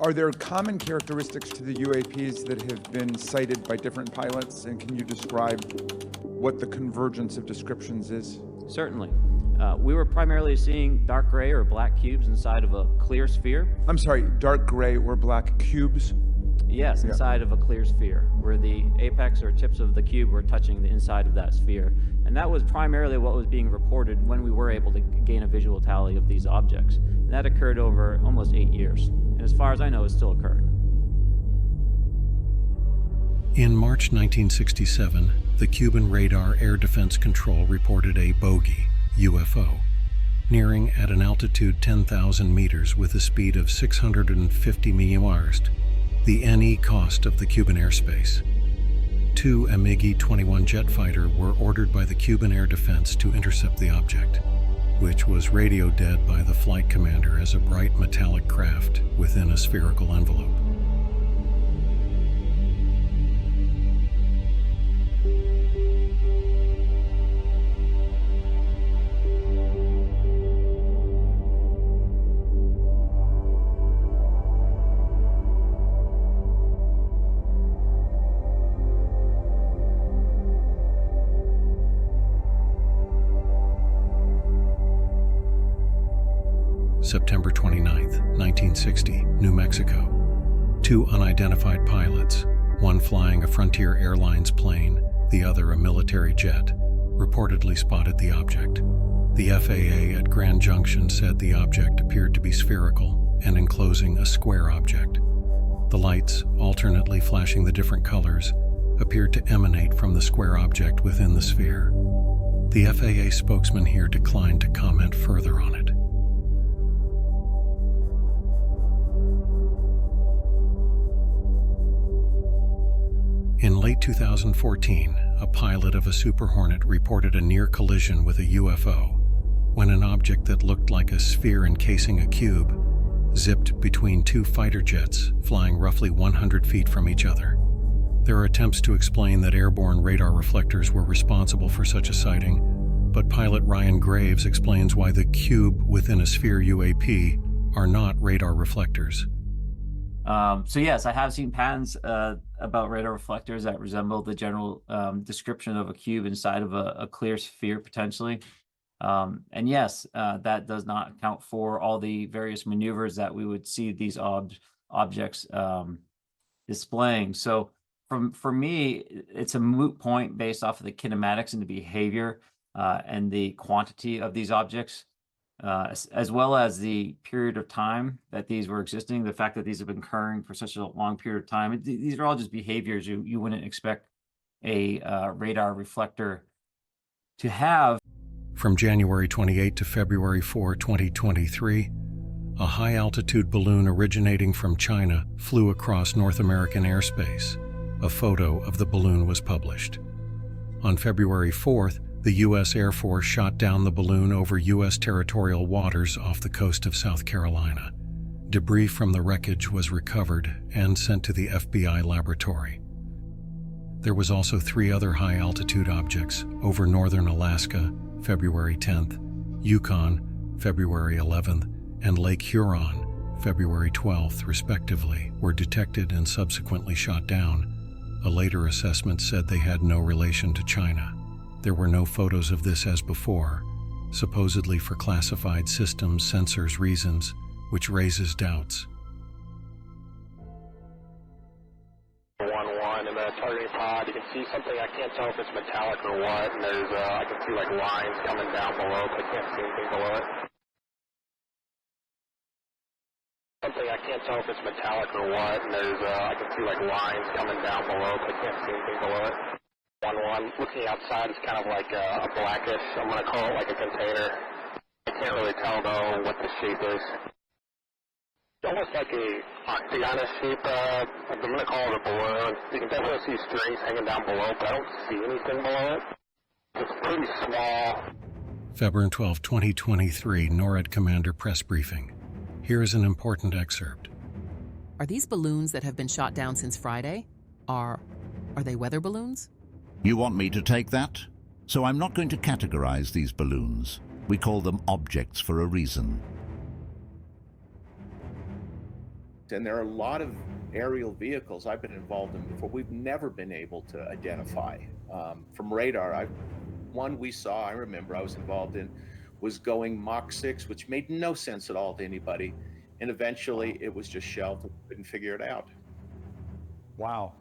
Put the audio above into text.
Are there common characteristics to the UAPs that have been cited by different pilots, and can you describe what the convergence of descriptions is? Certainly. We were primarily seeing dark gray or black cubes inside of a clear sphere. I'm sorry, dark gray or black cubes? Yes, inside of a clear sphere, where the apex or tips of the cube were touching the inside of that sphere. And that was primarily what was being reported when we were able to gain a visual tally of these objects. And that occurred over almost 8 years. And as far as I know, it's still occurring. In March 1967, the Cuban Radar Air Defense Control reported a bogey, UFO, nearing at an altitude 10,000 meters with a speed of 650 mph, the NE cost of the Cuban airspace. 2 MiG-21 jet fighter were ordered by the Cuban Air Defense to intercept the object, which was radio dead by the flight commander as a bright metallic craft within a spherical envelope. September 29, 1960, New Mexico. 2 unidentified pilots, one flying a Frontier Airlines plane, the other a military jet, reportedly spotted the object. The FAA at Grand Junction said the object appeared to be spherical and enclosing a square object. The lights, alternately flashing the different colors, appeared to emanate from the square object within the sphere. The FAA spokesman here declined to comment further on it. In late 2014, a pilot of a Super Hornet reported a near collision with a UFO when an object that looked like a sphere encasing a cube zipped between 2 fighter jets flying roughly 100 feet from each other. There are attempts to explain that airborne radar reflectors were responsible for such a sighting, but pilot Ryan Graves explains why the cube within a sphere UAP are not radar reflectors. So yes, I have seen patents about radar reflectors that resemble the general description of a cube inside of a clear sphere, potentially. And yes, that does not account for all the various maneuvers that we would see these objects displaying. So for me, it's a moot point based off of the kinematics and the behavior and the quantity of these objects. As well as the period of time that these were existing, the fact that these have been occurring for such a long period of time. These are all just behaviors you wouldn't expect a radar reflector to have. From January 28 to February 4, 2023, a high-altitude balloon originating from China flew across North American airspace. A photo of the balloon was published. On February 4th, the U.S. Air Force shot down the balloon over U.S. territorial waters off the coast of South Carolina. Debris from the wreckage was recovered and sent to the FBI laboratory. There was also 3 other high-altitude objects over northern Alaska, February 10th, Yukon, February 11th, and Lake Huron, February 12th, respectively, were detected and subsequently shot down. A later assessment said they had no relation to China. There were no photos of this as before, supposedly for classified systems sensors reasons, which raises doubts. 1-1 in the targeting pod, you can see something, I can't tell if it's metallic or what, and there's, I can see like lines coming down below, but I can't see anything below it. Something, I can't tell if it's metallic or what, and there's, I can see like lines coming down below, but I can't see anything below it. 1-1, looking outside, it's kind of like a blackish, I'm going to call it like a container. I can't really tell though what the shape is. It's almost like a octagonal shape, I'm going to call it a balloon. You can definitely see strings hanging down below, but I don't see anything below it. It's pretty small. February 12, 2023, NORAD Commander Press Briefing. Here is an important excerpt. Are these balloons that have been shot down since Friday? Are they weather balloons? You want me to take that? So I'm not going to categorize these balloons. We call them objects for a reason. And there are a lot of aerial vehicles I've been involved in before we've never been able to identify. From radar, one we saw, I remember I was involved in, was going Mach 6, which made no sense at all to anybody. And eventually it was just shelved. We couldn't figure it out. Wow.